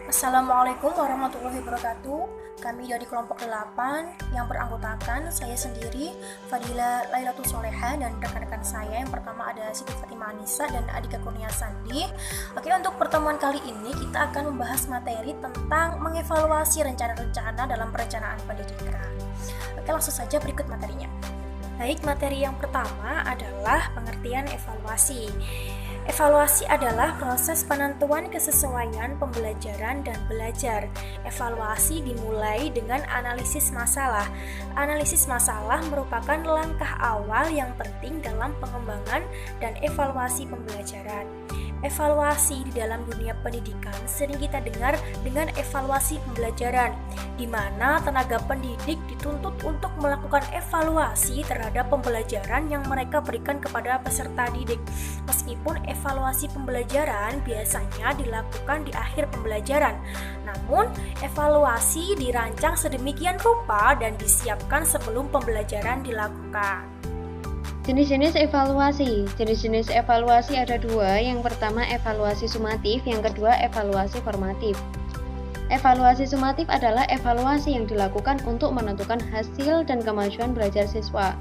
Assalamualaikum warahmatullahi wabarakatuh. Kami dari kelompok 8 yang beranggotakan saya sendiri, Fadila Lailatul Soleha, dan rekan-rekan saya. Yang pertama ada Siti Fatimah Anissa dan Adika Kurnia Sandi. Oke, untuk pertemuan kali ini kita akan membahas materi tentang mengevaluasi rencana-rencana dalam perencanaan pendidikan. Oke, langsung saja berikut materinya. Baik, materi yang pertama adalah pengertian evaluasi. Evaluasi adalah proses penentuan kesesuaian pembelajaran dan belajar. Evaluasi dimulai dengan analisis masalah. Analisis masalah merupakan langkah awal yang penting dalam pengembangan dan evaluasi pembelajaran. Evaluasi di dalam dunia pendidikan sering kita dengar dengan evaluasi pembelajaran, di mana tenaga pendidik dituntut untuk melakukan evaluasi terhadap pembelajaran yang mereka berikan kepada peserta didik. Meskipun evaluasi pembelajaran biasanya dilakukan di akhir pembelajaran, namun evaluasi dirancang sedemikian rupa dan disiapkan sebelum pembelajaran dilakukan. Jenis-jenis evaluasi. Jenis-jenis evaluasi ada dua. Yang pertama evaluasi sumatif, yang kedua evaluasi formatif. Evaluasi sumatif adalah evaluasi yang dilakukan untuk menentukan hasil dan kemajuan belajar siswa.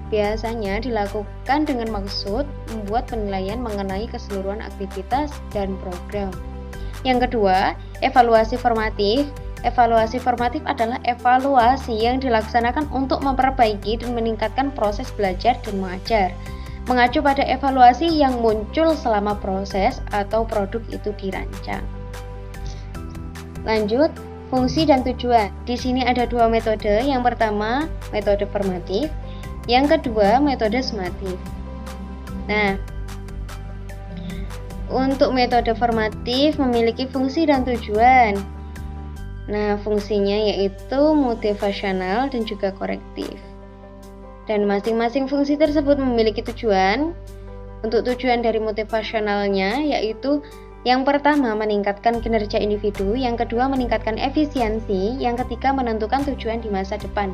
Biasanya dilakukan dengan maksud membuat penilaian mengenai keseluruhan aktivitas dan program. Yang kedua, evaluasi formatif. Evaluasi formatif adalah evaluasi yang dilaksanakan untuk memperbaiki dan meningkatkan proses belajar dan mengajar, mengacu pada evaluasi yang muncul selama proses atau produk itu dirancang. Lanjut, fungsi dan tujuan. Di sini ada dua metode. Yang pertama, metode formatif. Yang kedua, metode sumatif. Nah, untuk metode formatif memiliki fungsi dan tujuan. Nah, fungsinya yaitu motivasional dan juga korektif. Dan masing-masing fungsi tersebut memiliki tujuan. Untuk tujuan dari motivasionalnya yaitu yang pertama meningkatkan kinerja individu, yang kedua meningkatkan efisiensi, yang ketiga menentukan tujuan di masa depan.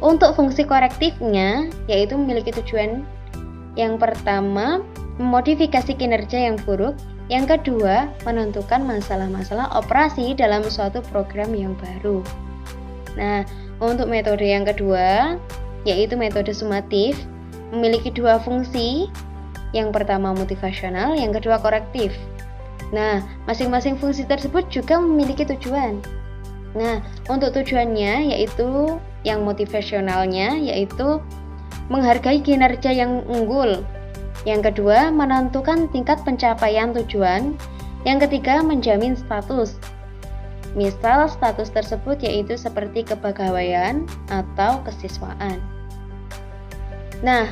Untuk fungsi korektifnya yaitu memiliki tujuan yang pertama memodifikasi kinerja yang buruk, yang kedua, menentukan masalah-masalah operasi dalam suatu program yang baru. Nah, untuk metode yang kedua, yaitu metode sumatif, memiliki dua fungsi. Yang pertama motivasional, yang kedua korektif. Nah, masing-masing fungsi tersebut juga memiliki tujuan. Nah, untuk tujuannya yaitu yang motivasionalnya yaitu menghargai kinerja yang unggul. Yang kedua, menentukan tingkat pencapaian tujuan. Yang ketiga, menjamin status. Misal status tersebut yaitu seperti kepegawaian atau kesiswaan. Nah,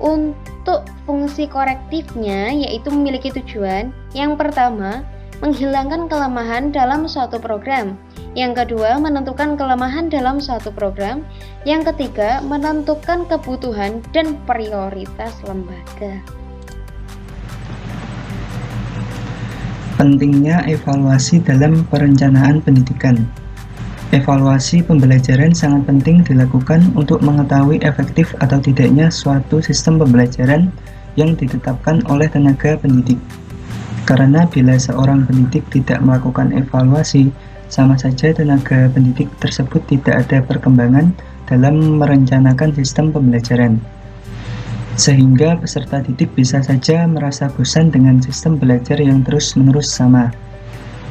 untuk fungsi korektifnya yaitu memiliki tujuan. Yang pertama, menghilangkan kelemahan dalam suatu program. Yang kedua, menentukan kelemahan dalam suatu program. Yang ketiga, menentukan kebutuhan dan prioritas lembaga. Pentingnya evaluasi dalam perencanaan pendidikan. Evaluasi pembelajaran sangat penting dilakukan untuk mengetahui efektif atau tidaknya suatu sistem pembelajaran yang ditetapkan oleh tenaga pendidik. Karena bila seorang pendidik tidak melakukan evaluasi, sama saja tenaga pendidik tersebut tidak ada perkembangan dalam merencanakan sistem pembelajaran. Sehingga peserta didik bisa saja merasa bosan dengan sistem belajar yang terus-menerus sama.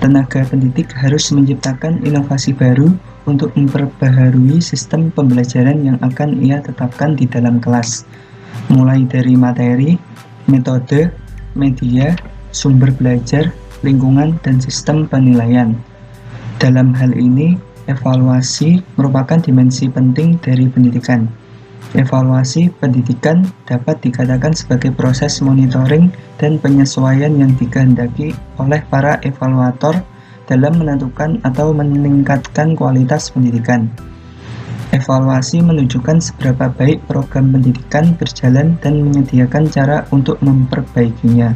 Tenaga pendidik harus menciptakan inovasi baru untuk memperbaharui sistem pembelajaran yang akan ia tetapkan di dalam kelas, mulai dari materi, metode, media, sumber belajar, lingkungan, dan sistem penilaian. Dalam hal ini, evaluasi merupakan dimensi penting dari pendidikan. Evaluasi pendidikan dapat dikatakan sebagai proses monitoring dan penyesuaian yang dikehendaki oleh para evaluator dalam menentukan atau meningkatkan kualitas pendidikan. Evaluasi menunjukkan seberapa baik program pendidikan berjalan dan menyediakan cara untuk memperbaikinya.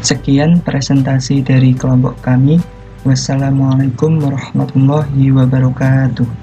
Sekian presentasi dari kelompok kami. Wassalamualaikum warahmatullahi wabarakatuh.